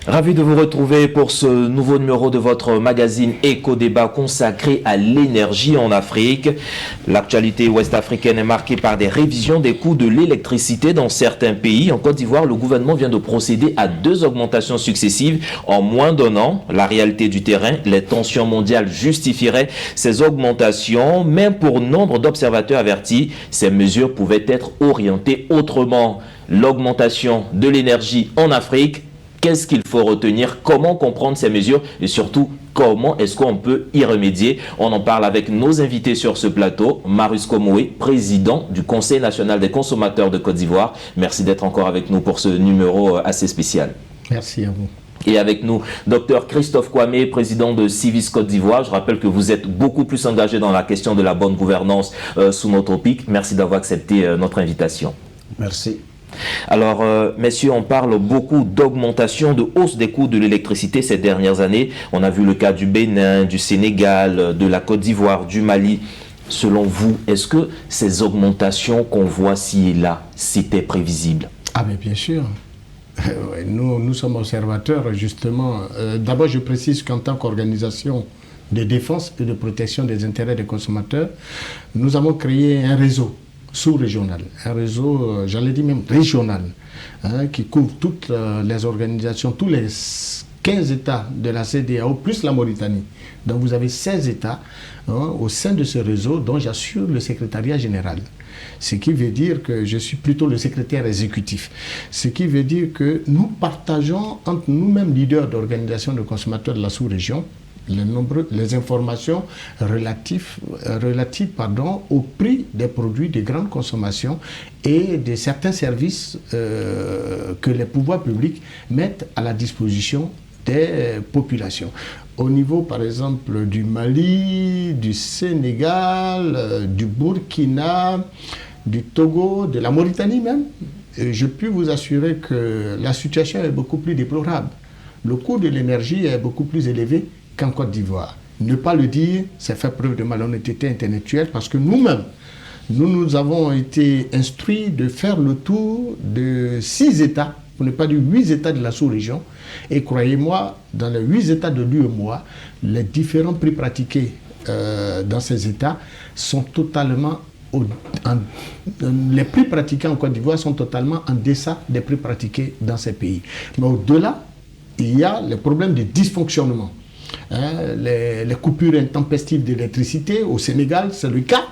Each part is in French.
Ravi de vous retrouver pour ce nouveau numéro de votre magazine Éco-Débat consacré à l'énergie en Afrique. L'actualité ouest-africaine est marquée par des révisions des coûts de l'électricité dans certains pays. En Côte d'Ivoire, le gouvernement vient de procéder à 2 augmentations successives en moins d'un an. La réalité du terrain, les tensions mondiales justifieraient ces augmentations, mais pour nombre d'observateurs avertis, ces mesures pouvaient être orientées autrement. L'augmentation de l'énergie en Afrique, qu'est-ce qu'il faut retenir? Comment comprendre ces mesures? Et surtout, comment est-ce qu'on peut y remédier? On en parle avec nos invités sur ce plateau. Marius Komoué, président du Conseil national des consommateurs de Côte d'Ivoire. Merci d'être encore avec nous pour ce numéro assez spécial. Merci à vous. Et avec nous, Dr Christophe Kwame, président de Civis Côte d'Ivoire. Je rappelle que vous êtes beaucoup plus engagé dans la question de la bonne gouvernance sous nos tropiques. Merci d'avoir accepté notre invitation. Merci. Alors, messieurs, on parle beaucoup d'augmentation, de hausse des coûts de l'électricité ces dernières années. On a vu le cas du Bénin, du Sénégal, de la Côte d'Ivoire, du Mali. Selon vous, est-ce que ces augmentations qu'on voit ci et là, c'était prévisible? Ah mais bien sûr. Nous sommes observateurs, justement. D'abord, je précise qu'en tant qu'organisation de défense et de protection des intérêts des consommateurs, nous avons créé un réseau sous-régional, un réseau, j'allais dire même régional, qui couvre toutes les organisations, tous les 15 États de la CEDEAO, plus la Mauritanie. Donc vous avez 16 États au sein de ce réseau dont j'assure le secrétariat général. Ce qui veut dire que je suis plutôt le secrétaire exécutif. Ce qui veut dire que nous partageons entre nous-mêmes leaders d'organisations de consommateurs de la sous-région les informations relatives au prix des produits de grande consommation et de certains services que les pouvoirs publics mettent à la disposition des populations. Au niveau, par exemple, du Mali, du Sénégal, du Burkina, du Togo, de la Mauritanie même, je puis vous assurer que la situation est beaucoup plus déplorable. Le coût de l'énergie est beaucoup plus élevé qu'en Côte d'Ivoire. Ne pas le dire, c'est faire preuve de malhonnêteté intellectuelle parce que nous-mêmes, nous avons été instruits de faire le tour de 6 États, pour ne pas dire 8 États de la sous-région. Et croyez-moi, dans les 8 États de l'UEMOA, les différents prix pratiqués dans ces États sont totalement les prix pratiqués en Côte d'Ivoire sont totalement en deçà des prix pratiqués dans ces pays. Mais au-delà, il y a les problèmes de dysfonctionnement. Les coupures intempestives d'électricité, au Sénégal, c'est le cas.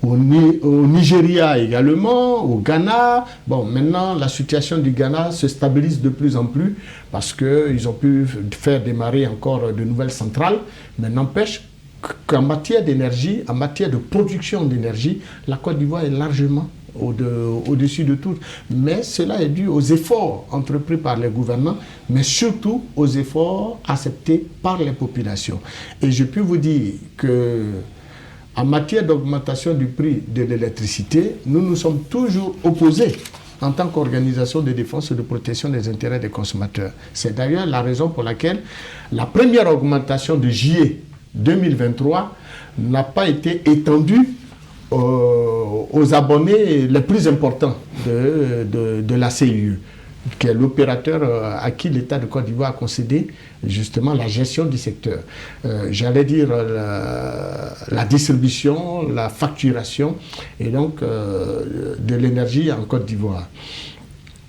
Au Nigeria également, au Ghana. Bon, maintenant, la situation du Ghana se stabilise de plus en plus parce qu'ils ont pu faire démarrer encore de nouvelles centrales. Mais n'empêche qu'en matière d'énergie, en matière de production d'énergie, la Côte d'Ivoire est largement au-dessus de tout. Mais cela est dû aux efforts entrepris par les gouvernements, mais surtout aux efforts acceptés par les populations. Et je peux vous dire que en matière d'augmentation du prix de l'électricité, nous nous sommes toujours opposés en tant qu'organisation de défense et de protection des intérêts des consommateurs. C'est d'ailleurs la raison pour laquelle la première augmentation de juillet 2023 n'a pas été étendue aux abonnés les plus importants de la CIE, qui est l'opérateur à qui l'État de Côte d'Ivoire a concédé justement la gestion du secteur. J'allais dire la distribution, la facturation et donc de l'énergie en Côte d'Ivoire.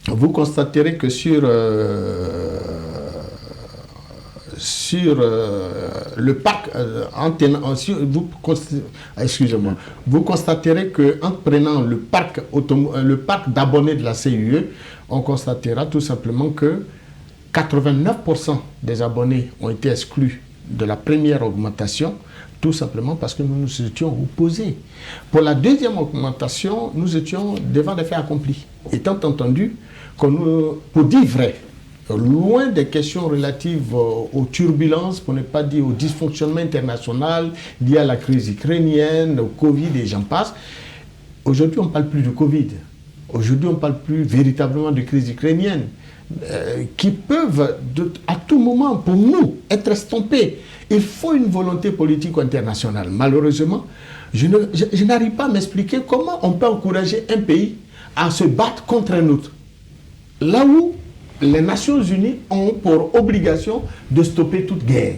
Vous constaterez que sur le parc, vous constaterez qu'en prenant le parc d'abonnés de la CIE, on constatera tout simplement que 89% des abonnés ont été exclus de la première augmentation, tout simplement parce que nous nous étions opposés. Pour la deuxième augmentation, nous étions devant des faits accomplis, étant entendu que pour dire vrai, loin des questions relatives aux turbulences, pour ne pas dire au dysfonctionnement international lié à la crise ukrainienne, au Covid et j'en passe. Aujourd'hui, on ne parle plus de Covid. Aujourd'hui, on ne parle plus véritablement de crise ukrainienne, qui peuvent à tout moment, pour nous, être estompées. Il faut une volonté politique internationale. Malheureusement, je n'arrive pas à m'expliquer comment on peut encourager un pays à se battre contre un autre. Là où les Nations Unies ont pour obligation de stopper toute guerre.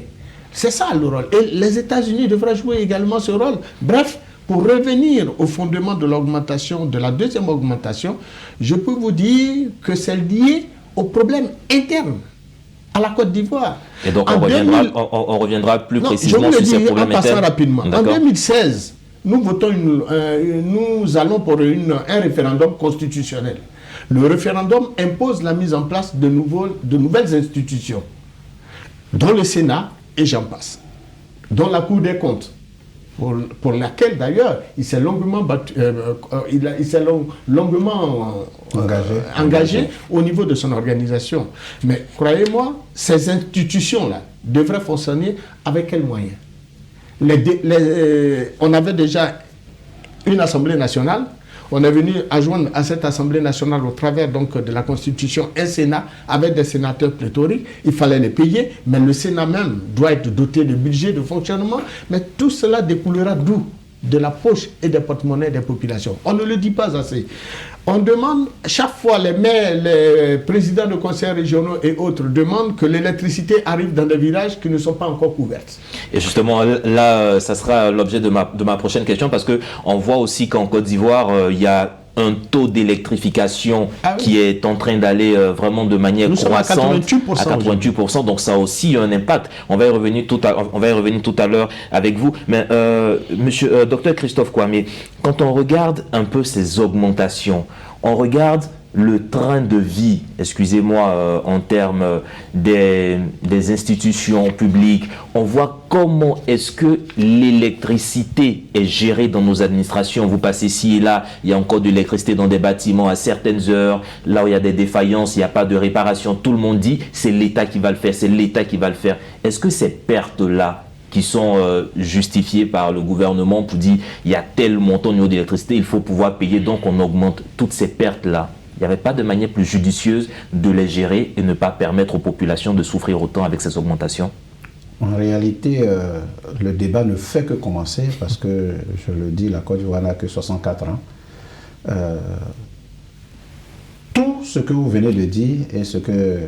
C'est ça le rôle. Et les États-Unis devraient jouer également ce rôle. Bref, pour revenir au fondement de l'augmentation, de la deuxième augmentation, je peux vous dire que c'est lié aux problèmes internes à la Côte d'Ivoire. Et donc on reviendra plus précisément sur ces problèmes internes. En passant rapidement. En 2016, nous allons pour un référendum constitutionnel. Le référendum impose la mise en place de nouvelles institutions, dont le Sénat, et j'en passe, dont la Cour des comptes, pour laquelle d'ailleurs il s'est longuement engagé au niveau de son organisation. Mais croyez-moi, ces institutions-là devraient fonctionner avec quels moyens? On avait déjà une Assemblée nationale. On est venu adjoindre à cette Assemblée nationale au travers donc de la Constitution un Sénat avec des sénateurs pléthoriques. Il fallait les payer, mais le Sénat même doit être doté de budget, de fonctionnement. Mais tout cela découlera d'où? De la poche et des porte-monnaies des populations. On ne le dit pas assez. On demande, chaque fois les maires, les présidents de conseils régionaux et autres demandent que l'électricité arrive dans des villages qui ne sont pas encore couverts. Et justement, là, ça sera l'objet de ma prochaine question, parce qu'on voit aussi qu'en Côte d'Ivoire, il y a un taux d'électrification qui est en train d'aller vraiment de manière croissante à 88%. Donc ça a aussi un impact. On va y revenir tout à l'heure avec vous. Mais monsieur docteur Christophe Kwame, quand on regarde un peu ces augmentations, on regarde le train de vie, excusez-moi, en termes des institutions publiques, on voit comment est-ce que l'électricité est gérée dans nos administrations. Vous passez ici et là, il y a encore de l'électricité dans des bâtiments à certaines heures, là où il y a des défaillances, il n'y a pas de réparation, tout le monde dit c'est l'État qui va le faire, c'est l'État qui va le faire. Est-ce que ces pertes-là, qui sont justifiées par le gouvernement pour dire il y a tel montant au niveau d'électricité, il faut pouvoir payer, donc on augmente toutes ces pertes-là? Il n'y avait pas de manière plus judicieuse de les gérer et ne pas permettre aux populations de souffrir autant avec ces augmentations? En réalité, le débat ne fait que commencer parce que, je le dis, la Côte d'Ivoire n'a que 64 ans. Tout ce que vous venez de dire et ce que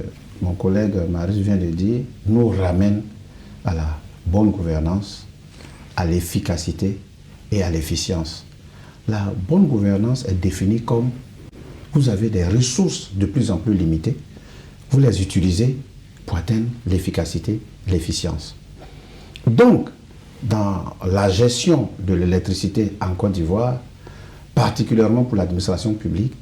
mon collègue Maurice vient de dire nous ramène à la bonne gouvernance, à l'efficacité et à l'efficience. La bonne gouvernance est définie comme vous avez des ressources de plus en plus limitées, vous les utilisez pour atteindre l'efficacité, l'efficience. Donc, dans la gestion de l'électricité en Côte d'Ivoire, particulièrement pour l'administration publique,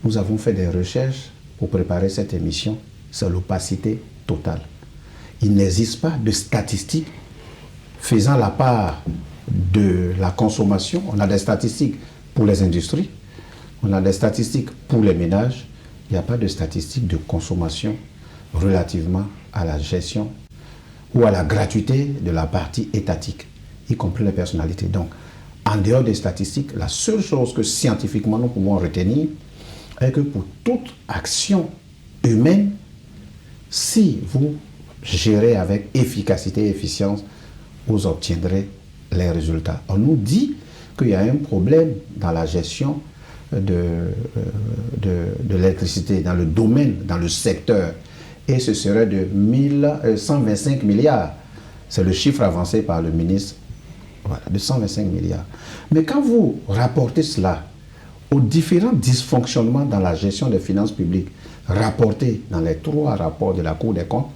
nous avons fait des recherches pour préparer cette émission, c'est l'opacité totale. Il n'existe pas de statistiques faisant la part de la consommation. On a des statistiques pour les industries, on a des statistiques pour les ménages, il n'y a pas de statistiques de consommation relativement à la gestion ou à la gratuité de la partie étatique, y compris les personnalités. Donc, en dehors des statistiques, la seule chose que scientifiquement nous pouvons retenir est que pour toute action humaine, si vous gérez avec efficacité et efficience, vous obtiendrez les résultats. On nous dit qu'il y a un problème dans la gestion de l'électricité, dans le domaine, dans le secteur, et ce serait de 125 milliards. C'est le chiffre avancé par le ministre, voilà, de 125 milliards. Mais quand vous rapportez cela aux différents dysfonctionnements dans la gestion des finances publiques, rapportés dans les 3 rapports de la Cour des comptes,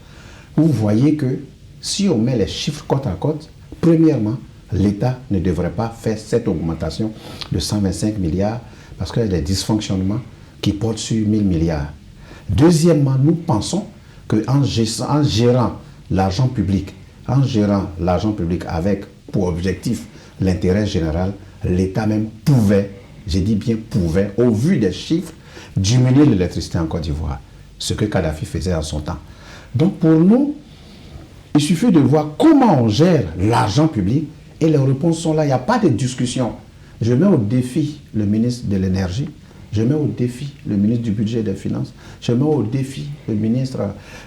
vous voyez que si on met les chiffres côte à côte, premièrement, l'État ne devrait pas faire cette augmentation de 125 milliards parce qu'il y a des dysfonctionnements qui portent sur 1000 milliards. Deuxièmement, nous pensons qu'en gérant l'argent public, avec pour objectif l'intérêt général, l'État même pouvait, j'ai dit bien pouvait, au vu des chiffres, diminuer l'électricité en Côte d'Ivoire, ce que Kadhafi faisait en son temps. Donc pour nous, il suffit de voir comment on gère l'argent public et les réponses sont là, il n'y a pas de discussion. Je mets au défi le ministre de l'Énergie, je mets au défi le ministre du Budget et des Finances, je mets au défi le ministre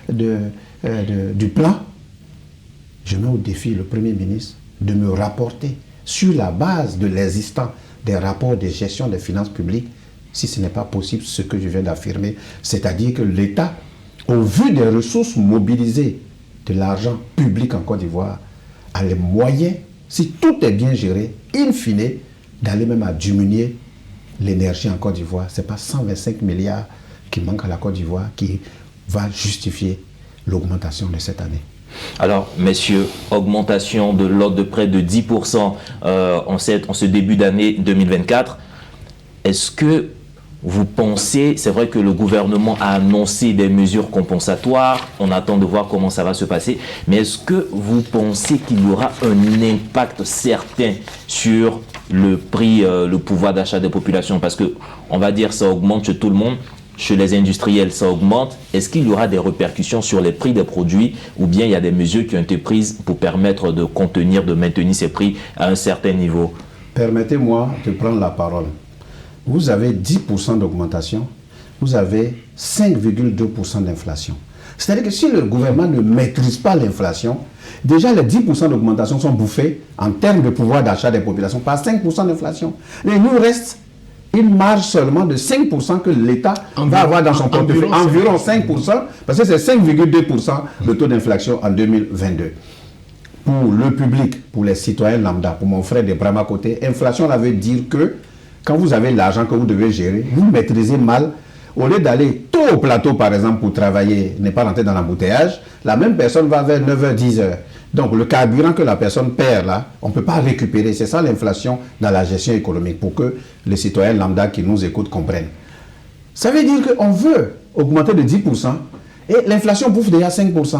du Plan, je mets au défi le Premier ministre de me rapporter sur la base de l'existant des rapports de gestion des finances publiques, si ce n'est pas possible, ce que je viens d'affirmer, c'est-à-dire que l'État au vu des ressources mobilisées, de l'argent public en Côte d'Ivoire, a les moyens, si tout est bien géré, in fine, d'aller même à diminuer l'énergie en Côte d'Ivoire. Ce n'est pas 125 milliards qui manquent à la Côte d'Ivoire qui va justifier l'augmentation de cette année. Alors, messieurs, augmentation de l'ordre de près de 10% en ce début d'année 2024. Est-ce que vous pensez, c'est vrai que le gouvernement a annoncé des mesures compensatoires, on attend de voir comment ça va se passer, mais est-ce que vous pensez qu'il y aura un impact certain sur le prix, le pouvoir d'achat des populations? Parce que, on va dire, ça augmente chez tout le monde. Chez les industriels, ça augmente. Est-ce qu'il y aura des répercussions sur les prix des produits ou bien il y a des mesures qui ont été prises pour permettre de contenir, de maintenir ces prix à un certain niveau? Permettez-moi de prendre la parole. Vous avez 10% d'augmentation, vous avez 5,2% d'inflation. C'est-à-dire que si le gouvernement ne maîtrise pas l'inflation, déjà les 10% d'augmentation sont bouffés en termes de pouvoir d'achat des populations par 5% d'inflation. Et il nous reste une marge seulement de 5% que l'État va avoir dans son portefeuille, environ 5%, parce que c'est 5,2% le taux d'inflation en 2022. Pour le public, pour les citoyens lambda, pour mon frère de Brahma Côté, inflation, ça veut dire que quand vous avez l'argent que vous devez gérer, vous maîtrisez mal. Au lieu d'aller tôt au plateau, par exemple, pour travailler, ne pas rentrer dans l'embouteillage, la même personne va vers 9h, 10h. Donc, le carburant que la personne perd là, on ne peut pas récupérer. C'est ça l'inflation dans la gestion économique, pour que les citoyens lambda qui nous écoutent comprennent. Ça veut dire qu'on veut augmenter de 10% et l'inflation bouffe déjà 5%.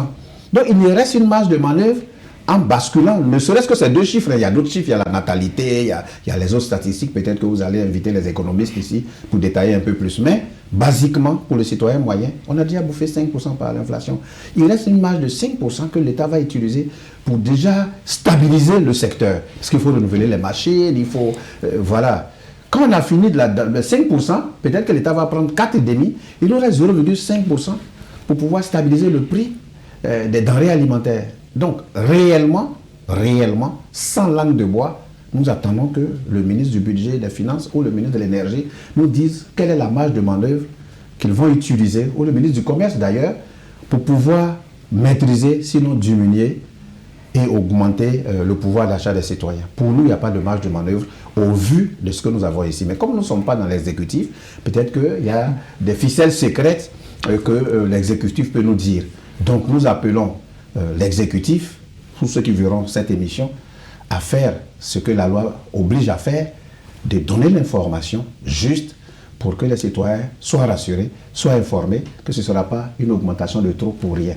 Donc, il nous reste une marge de manœuvre en basculant, ne serait-ce que ces deux chiffres. Il y a d'autres chiffres, il y a la natalité, il y a les autres statistiques. Peut-être que vous allez inviter les économistes ici pour détailler un peu plus. Mais, basiquement, pour le citoyen moyen, on a déjà bouffé 5% par l'inflation. Il reste une marge de 5% que l'État va utiliser pour déjà stabiliser le secteur. Parce qu'il faut renouveler les machines, il faut... voilà. Quand on a fini de 5%, peut-être que l'État va prendre 4,5%, il nous reste 0,5% pour pouvoir stabiliser le prix des denrées alimentaires. Donc, réellement, sans langue de bois, nous attendons que le ministre du Budget et des Finances ou le ministre de l'Énergie nous dise quelle est la marge de manœuvre qu'ils vont utiliser, ou le ministre du Commerce d'ailleurs, pour pouvoir maîtriser, sinon diminuer et augmenter le pouvoir d'achat des citoyens. Pour nous, il n'y a pas de marge de manœuvre au vu de ce que nous avons ici. Mais comme nous ne sommes pas dans l'exécutif, peut-être qu'il y a des ficelles secrètes que l'exécutif peut nous dire. Donc nous appelons l'exécutif, tous ceux qui verront cette émission, à faire ce que la loi oblige à faire, de donner l'information juste pour que les citoyens soient rassurés, soient informés que ce ne sera pas une augmentation de trop pour rien.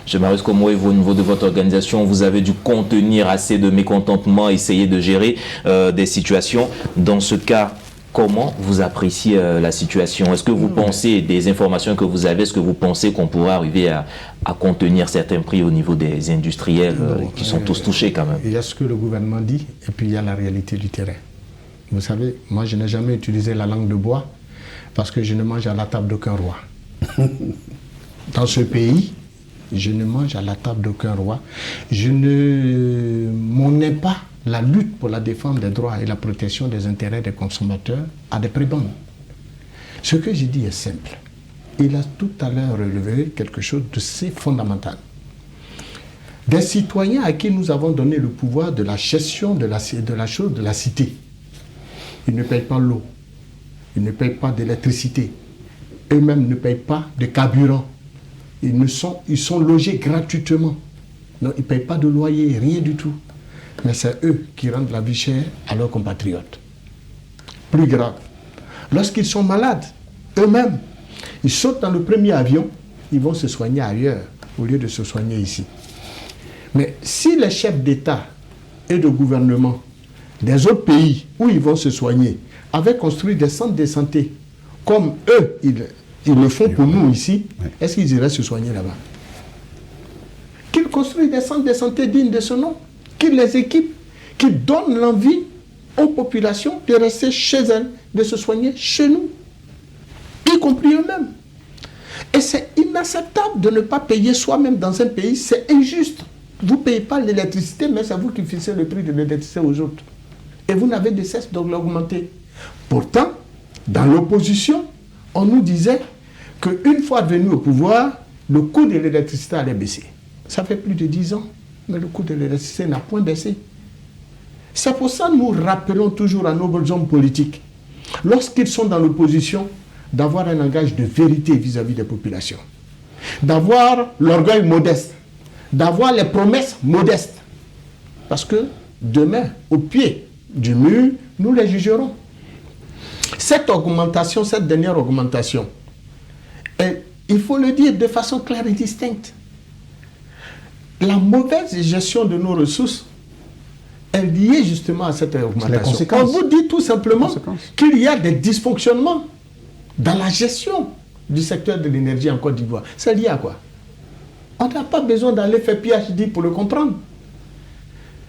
Je m'arrête comme moi, au niveau de votre organisation, vous avez dû contenir assez de mécontentement, essayer de gérer des situations. Dans ce cas, comment vous appréciez la situation? Est-ce que vous pensez, des informations que vous avez, est-ce que vous pensez qu'on pourrait arriver à contenir certains prix au niveau des industriels qui sont tous touchés quand même? Il y a ce que le gouvernement dit et puis il y a la réalité du terrain. Vous savez, moi je n'ai jamais utilisé la langue de bois parce que je ne mange à la table d'aucun roi. Dans ce pays, je ne mange à la table d'aucun roi. Je ne m'onnais pas la lutte pour la défense des droits et la protection des intérêts des consommateurs à des prébendes. Ce que j'ai dit est simple. Il a tout à l'heure relevé quelque chose de si fondamental. Des citoyens à qui nous avons donné le pouvoir de la gestion de la chose de la cité. Ils ne payent pas l'eau, ils ne payent pas d'électricité, eux-mêmes ne payent pas de carburant. Ils sont logés gratuitement. Non, ils ne payent pas de loyer, rien du tout. Mais c'est eux qui rendent la vie chère à leurs compatriotes. Plus grave, lorsqu'ils sont malades, eux-mêmes, ils sautent dans le premier avion, ils vont se soigner ailleurs, au lieu de se soigner ici. Mais si les chefs d'État et de gouvernement des autres pays où ils vont se soigner avaient construit des centres de santé, comme eux, ils le font pour nous ici, est-ce qu'ils iraient se soigner là-bas? Qu'ils construisent des centres de santé dignes de ce nom, qu'ils les équipent, qu'ils donnent l'envie aux populations de rester chez elles, de se soigner chez nous, y compris eux-mêmes. Et c'est inacceptable de ne pas payer soi-même dans un pays, c'est injuste. Vous ne payez pas l'électricité, mais c'est vous qui fixez le prix de l'électricité aux autres. Et vous n'avez de cesse de l'augmenter. Pourtant, dans l'opposition, on nous disait qu'une fois venu au pouvoir, le coût de l'électricité allait baisser. Ça fait plus de 10 ans, mais le coût de l'électricité n'a point baissé. C'est pour ça que nous rappelons toujours à nos hommes politiques, lorsqu'ils sont dans l'opposition, d'avoir un langage de vérité vis-à-vis des populations, d'avoir l'orgueil modeste, d'avoir les promesses modestes. Parce que demain, au pied du mur, nous les jugerons. Cette augmentation, cette dernière augmentation, il faut le dire de façon claire et distincte. La mauvaise gestion de nos ressources est liée justement à cette augmentation. On vous dit tout simplement qu'il y a des dysfonctionnements dans la gestion du secteur de l'énergie en Côte d'Ivoire. C'est lié à quoi? On n'a pas besoin d'aller faire PhD pour le comprendre.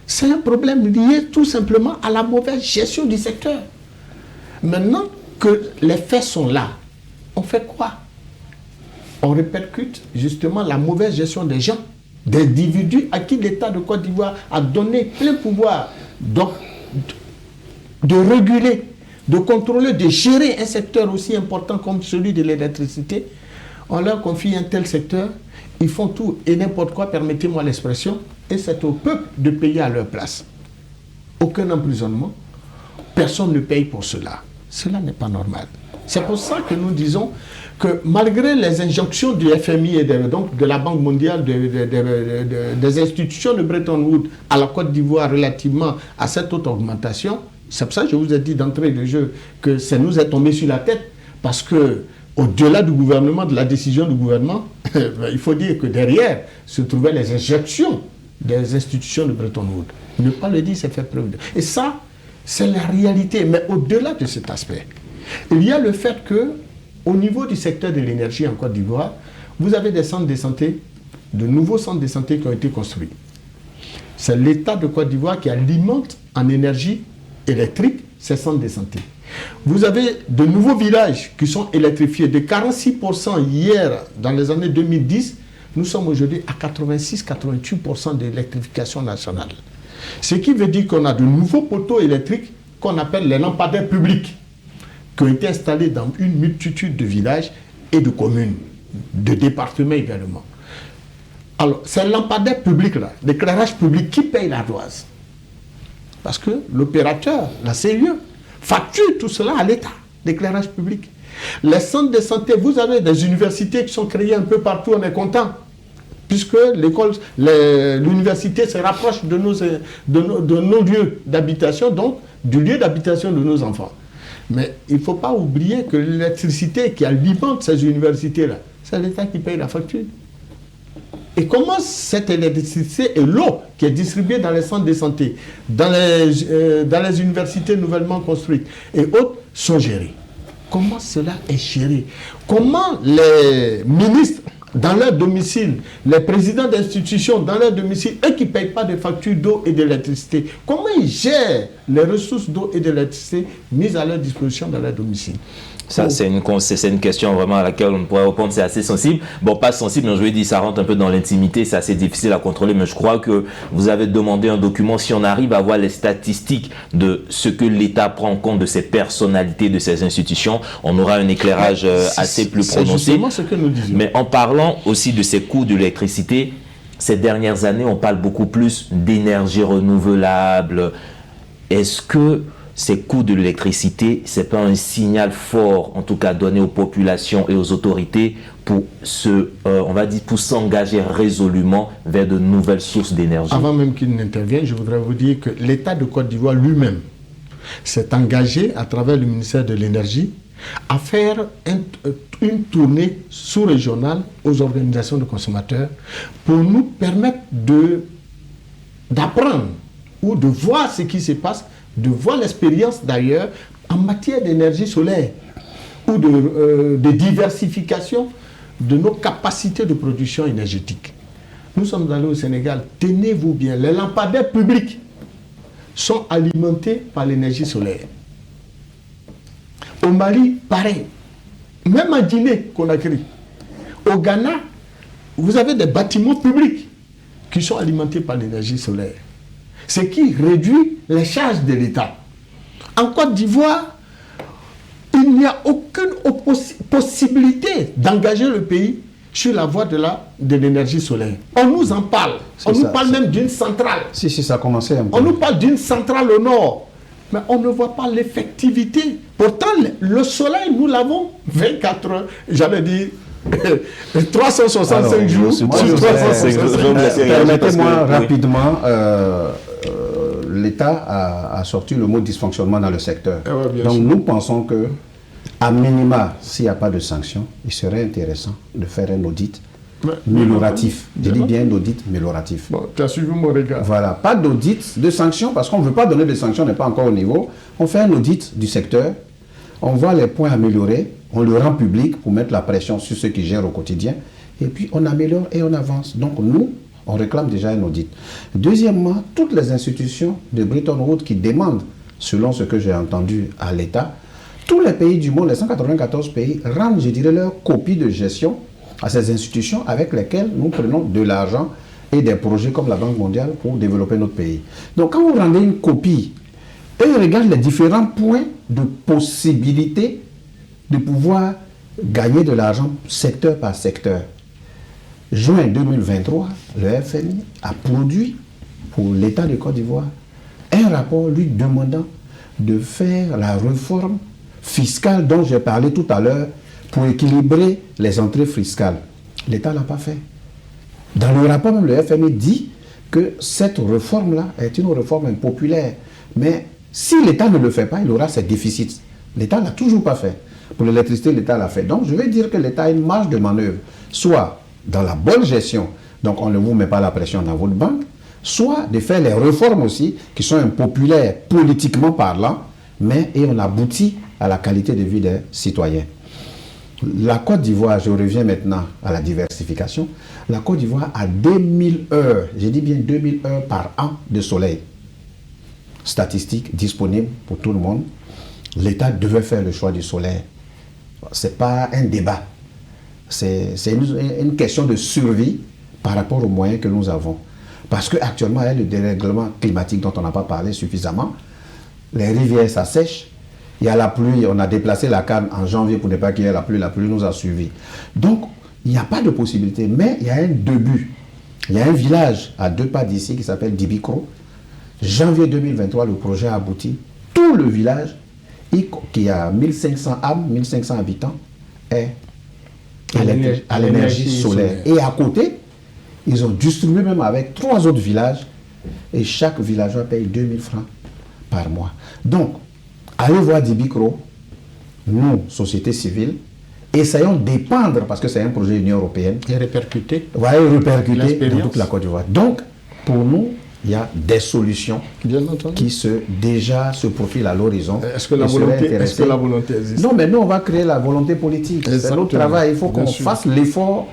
C'est un problème lié tout simplement à la mauvaise gestion du secteur. Maintenant que les faits sont là, on fait quoi? On répercute justement la mauvaise gestion des gens, des individus à qui l'État de Côte d'Ivoire a donné plein pouvoir donc, de réguler, de contrôler, de gérer un secteur aussi important comme celui de l'électricité. On leur confie un tel secteur, ils font tout et n'importe quoi, permettez-moi l'expression, et c'est au peuple de payer à leur place. Aucun emprisonnement, personne ne paye pour cela. Cela n'est pas normal. C'est pour ça que nous disons que malgré les injonctions du FMI et donc de la Banque mondiale, des institutions de Bretton Woods à la Côte d'Ivoire relativement à cette haute augmentation, c'est pour ça que je vous ai dit d'entrée de jeu que ça nous est tombé sur la tête, parce que au-delà du gouvernement, de la décision du gouvernement, il faut dire que derrière se trouvaient les injections des institutions de Bretton Woods. Ne pas le dire, c'est faire preuve de... Et ça, c'est la réalité. Mais au-delà de cet aspect, il y a le fait que au niveau du secteur de l'énergie en Côte d'Ivoire, vous avez des centres de santé, de nouveaux centres de santé qui ont été construits. C'est l'État de Côte d'Ivoire qui alimente en énergie électrique ces centres de santé. Vous avez de nouveaux villages qui sont électrifiés. De 46% hier, dans les années 2010, nous sommes aujourd'hui à 86-88% d'électrification nationale. Ce qui veut dire qu'on a de nouveaux poteaux électriques qu'on appelle les lampadaires publics, qui ont été installés dans une multitude de villages et de communes, de départements également. Alors, ces lampadaires publics-là, l'éclairage public, qui paye l'ardoise? Parce que l'opérateur, la CIE, facture tout cela à l'État, l'éclairage public. Les centres de santé, vous avez des universités qui sont créées un peu partout, on est content, puisque l'université se rapproche de nos lieux d'habitation, donc du lieu d'habitation de nos enfants. Mais il ne faut pas oublier que l'électricité qui alimente ces universités-là, c'est l'État qui paye la facture. Et comment cette électricité et l'eau qui est distribuée dans les centres de santé, dans les universités nouvellement construites et autres, sont gérées? Comment cela est géré? Comment les ministres dans leur domicile, les présidents d'institutions dans leur domicile, eux qui ne payent pas de factures d'eau et d'électricité, comment ils gèrent les ressources d'eau et d'électricité mises à leur disposition dans leur domicile? Ça, c'est une question vraiment à laquelle on pourrait répondre, c'est assez sensible. Bon, pas sensible, mais je vais dire, ça rentre un peu dans l'intimité, c'est assez difficile à contrôler, mais je crois que vous avez demandé un document. Si on arrive à voir les statistiques de ce que l'État prend en compte de ces personnalités, de ces institutions, on aura un éclairage assez plus prononcé. C'est justement ce que nous disions. Mais en parlant aussi de ces coûts de l'électricité, ces dernières années, on parle beaucoup plus d'énergie renouvelable. Est-ce que ces coûts de l'électricité, ce n'est pas un signal fort, en tout cas donné aux populations et aux autorités pour on va dire, pour s'engager résolument vers de nouvelles sources d'énergie? Avant même qu'il n'intervienne, je voudrais vous dire que l'État de Côte d'Ivoire lui-même s'est engagé à travers le ministère de l'Énergie à faire une tournée sous-régionale aux organisations de consommateurs pour nous permettre d'apprendre ou de voir ce qui se passe, de voir l'expérience d'ailleurs en matière d'énergie solaire ou de diversification de nos capacités de production énergétique. Nous sommes allés au Sénégal, tenez-vous bien, les lampadaires publics sont alimentés par l'énergie solaire. Au Mali, pareil. Même en Guinée-Conakry. Au Ghana, vous avez des bâtiments publics qui sont alimentés par l'énergie solaire. Ce qui réduit les charges de l'État. En Côte d'Ivoire, il n'y a aucune possibilité d'engager le pays sur la voie de l'énergie solaire. On nous en parle. On nous parle même d'une centrale. Si, ça a commencé un peu. On nous parle d'une centrale au nord. Mais on ne voit pas l'effectivité. Pourtant, le soleil, nous l'avons 24 heures, j'allais dire 365 jours. Permettez-moi rapidement, l'État a sorti le mot dysfonctionnement dans le secteur. Donc nous pensons que, à minima, s'il n'y a pas de sanctions, il serait intéressant de faire un audit amélioratif. Je dis bien un audit amélioratif. Bon, tu as suivi mon regard. Voilà, pas d'audit de sanctions, parce qu'on ne veut pas donner de sanctions, on n'est pas encore au niveau. On fait un audit du secteur, on voit les points améliorés, on le rend public pour mettre la pression sur ceux qui gèrent au quotidien, et puis on améliore et on avance. Donc nous, on réclame déjà un audit. Deuxièmement, toutes les institutions de Bretton Woods qui demandent, selon ce que j'ai entendu à l'État, tous les pays du monde, les 194 pays, rendent, je dirais, leur copie de gestion à ces institutions avec lesquelles nous prenons de l'argent et des projets comme la Banque mondiale pour développer notre pays. Donc quand vous rendez une copie, et ils regardent les différents points de possibilité de pouvoir gagner de l'argent secteur par secteur. Juin 2023, le FMI a produit pour l'État de Côte d'Ivoire un rapport lui demandant de faire la réforme fiscale dont j'ai parlé tout à l'heure pour équilibrer les entrées fiscales. L'État ne l'a pas fait. Dans le rapport, même le FMI dit que cette réforme-là est une réforme impopulaire. Mais si l'État ne le fait pas, il aura ses déficits. L'État ne l'a toujours pas fait. Pour l'électricité, l'État l'a fait. Donc, je veux dire que l'État a une marge de manœuvre, soit dans la bonne gestion, donc on ne vous met pas la pression dans votre banque, soit de faire les réformes aussi, qui sont impopulaires politiquement parlant, mais et on aboutit à la qualité de vie des citoyens. La Côte d'Ivoire, je reviens maintenant à la diversification, la Côte d'Ivoire a 2000 heures, j'ai dit bien 2000 heures par an de soleil. Statistiques disponibles pour tout le monde. L'État devait faire le choix du soleil. Ce n'est pas un débat. C'est une question de survie par rapport aux moyens que nous avons. Parce qu'actuellement, il y a le dérèglement climatique dont on n'a pas parlé suffisamment. Les rivières s'assèchent. Il y a la pluie, on a déplacé la canne en janvier pour ne pas qu'il y ait la pluie nous a suivis. Donc, il n'y a pas de possibilité, mais il y a un début. Il y a un village à 2 pas d'ici qui s'appelle Dibikro. Janvier 2023, le projet a abouti. Tout le village, qui a 1500 âmes, 1500 habitants, est à l'énergie solaire. Et à côté, ils ont distribué même avec 3 autres villages, et chaque villageois paye 2000 francs par mois. Donc, allez voir Dibikro, nous, société civile, essayons d'épandre, parce que c'est un projet de l'Union européenne. Et répercuter. Voilà, répercuter dans toute la Côte d'Ivoire. Donc, pour nous, il y a des solutions qui déjà se profilent à l'horizon. Est-ce que la volonté existe? Non, mais nous, on va créer la volonté politique. C'est notre travail. Il faut qu'on fasse l'effort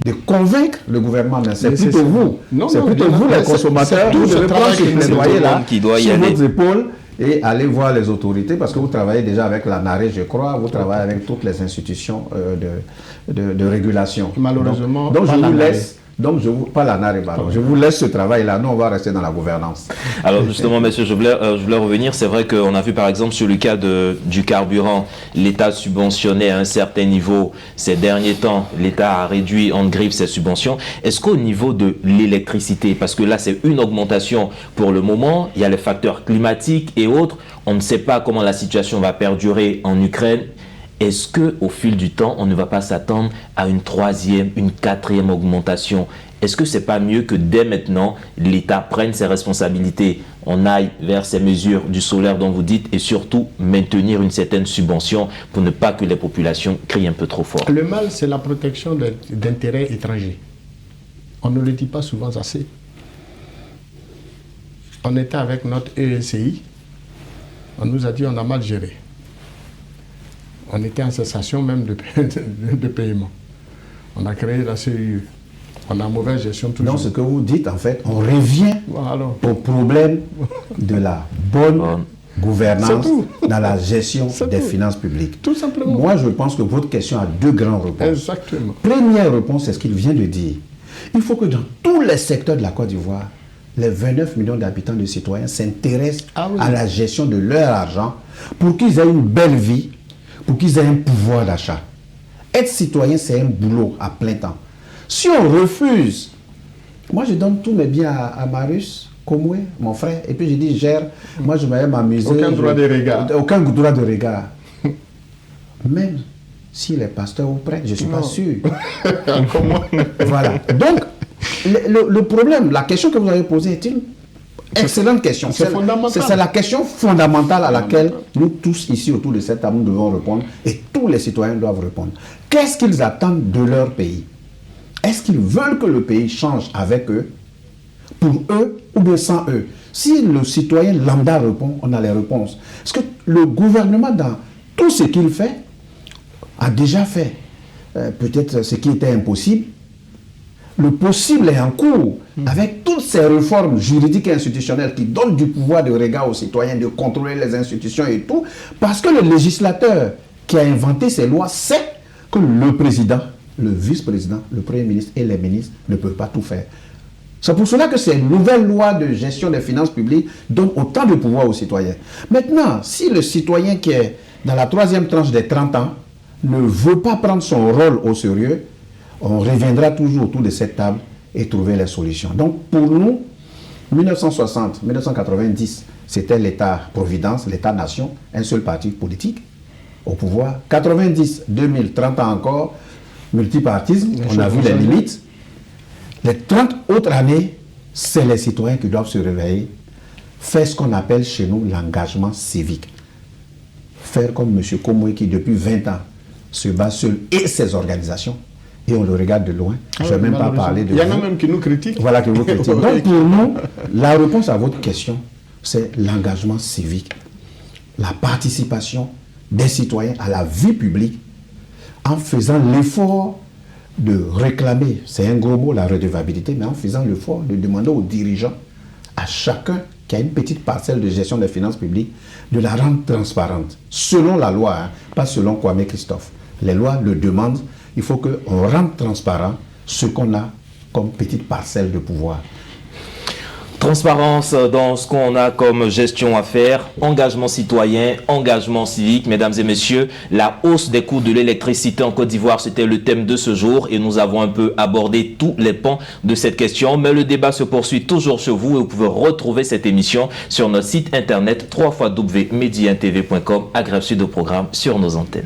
de convaincre le gouvernement. Mais c'est plutôt vous. C'est plutôt vous, les consommateurs. Vous devez prendre ce plaidoyer-là sur votre épaule et aller voir les autorités, parce que vous travaillez déjà avec la NARE, je crois, vous travaillez avec toutes les institutions de régulation. Malheureusement, donc je vous laisse. Donc, pas la NARE, je vous laisse ce travail-là. Nous, on va rester dans la gouvernance. Alors, justement, monsieur, je voulais revenir. C'est vrai qu'on a vu, par exemple, sur le cas du carburant, l'État subventionnait à un certain niveau. Ces derniers temps, l'État a réduit en griffe ses subventions. Est-ce qu'au niveau de l'électricité, parce que là, c'est une augmentation pour le moment, il y a les facteurs climatiques et autres, on ne sait pas comment la situation va perdurer en Ukraine. Est-ce qu'au fil du temps, on ne va pas s'attendre à une 3e, une 4e augmentation? Est-ce que ce n'est pas mieux que dès maintenant, l'État prenne ses responsabilités, on aille vers ces mesures du solaire dont vous dites, et surtout maintenir une certaine subvention pour ne pas que les populations crient un peu trop fort? Le mal, c'est la protection d'intérêts étrangers. On ne le dit pas souvent assez. On était avec notre ESCI, on nous a dit on a mal géré. On était en cessation même de paiement. On a créé la CEU. On a mauvaise gestion toujours. Donc ce que vous dites, en fait, on revient au problème de la bonne gouvernance dans la gestion des finances publiques. Tout simplement. Moi, je pense que votre question a 2 grandes réponses. Exactement. Première réponse, c'est ce qu'il vient de dire. Il faut que dans tous les secteurs de la Côte d'Ivoire, les 29 millions d'habitants de citoyens s'intéressent à la gestion de leur argent pour qu'ils aient une belle vie, pour qu'ils aient un pouvoir d'achat. Être citoyen, c'est un boulot à plein temps. Si on refuse, moi je donne tous mes biens à Marius Komwe, mon frère, et puis je dis, gère, moi je vais m'amuser. Aucun droit de regard. Aucun droit de regard. Même s'il est pasteur ou prêtre, je ne suis pas sûr. Voilà. Donc, le problème, la question que vous avez posée est une excellente question. C'est fondamental. C'est la question fondamentale à laquelle nous tous ici autour de cette table nous devons répondre et tous les citoyens doivent répondre. Qu'est-ce qu'ils attendent de leur pays? Est-ce qu'ils veulent que le pays change avec eux, pour eux ou bien sans eux? Si le citoyen lambda répond, on a les réponses. Parce que le gouvernement, dans tout ce qu'il fait, a déjà fait peut-être ce qui était impossible. Le possible est en cours avec toutes ces réformes juridiques et institutionnelles qui donnent du pouvoir de regard aux citoyens, de contrôler les institutions et tout, parce que le législateur qui a inventé ces lois sait que le président, le vice-président, le premier ministre et les ministres ne peuvent pas tout faire. C'est pour cela que ces nouvelles lois de gestion des finances publiques donnent autant de pouvoir aux citoyens. Maintenant, si le citoyen qui est dans la troisième tranche des 30 ans ne veut pas prendre son rôle au sérieux, on reviendra toujours autour de cette table et trouver les solutions. Donc pour nous, 1960, 1990, c'était l'État-providence, l'État-nation, un seul parti politique au pouvoir. 90, 2000, 30 ans encore, multipartisme, on a vu les limites. Les 30 autres années, c'est les citoyens qui doivent se réveiller, faire ce qu'on appelle chez nous l'engagement civique. Faire comme M. Komwe qui depuis 20 ans se bat seul et ses organisations. Et on le regarde de loin. Je ne vais même pas parler de Il y en a même qui nous critiquent. Voilà, qui nous critiquent. Donc pour nous, la réponse à votre question, c'est l'engagement civique. La participation des citoyens à la vie publique en faisant l'effort de réclamer, c'est un gros mot, la redevabilité, mais en faisant l'effort de demander aux dirigeants, à chacun qui a une petite parcelle de gestion des finances publiques, de la rendre transparente, selon la loi, hein, pas selon Kwame Christophe. Les lois le demandent, il faut qu'on rende transparent ce qu'on a comme petite parcelle de pouvoir. Transparence dans ce qu'on a comme gestion à faire, engagement citoyen, engagement civique. Mesdames et messieurs, la hausse des coûts de l'électricité en Côte d'Ivoire, c'était le thème de ce jour et nous avons un peu abordé tous les pans de cette question. Mais le débat se poursuit toujours chez vous et vous pouvez retrouver cette émission sur notre site internet www.mediantv.com, agrégé de programmes sur nos antennes.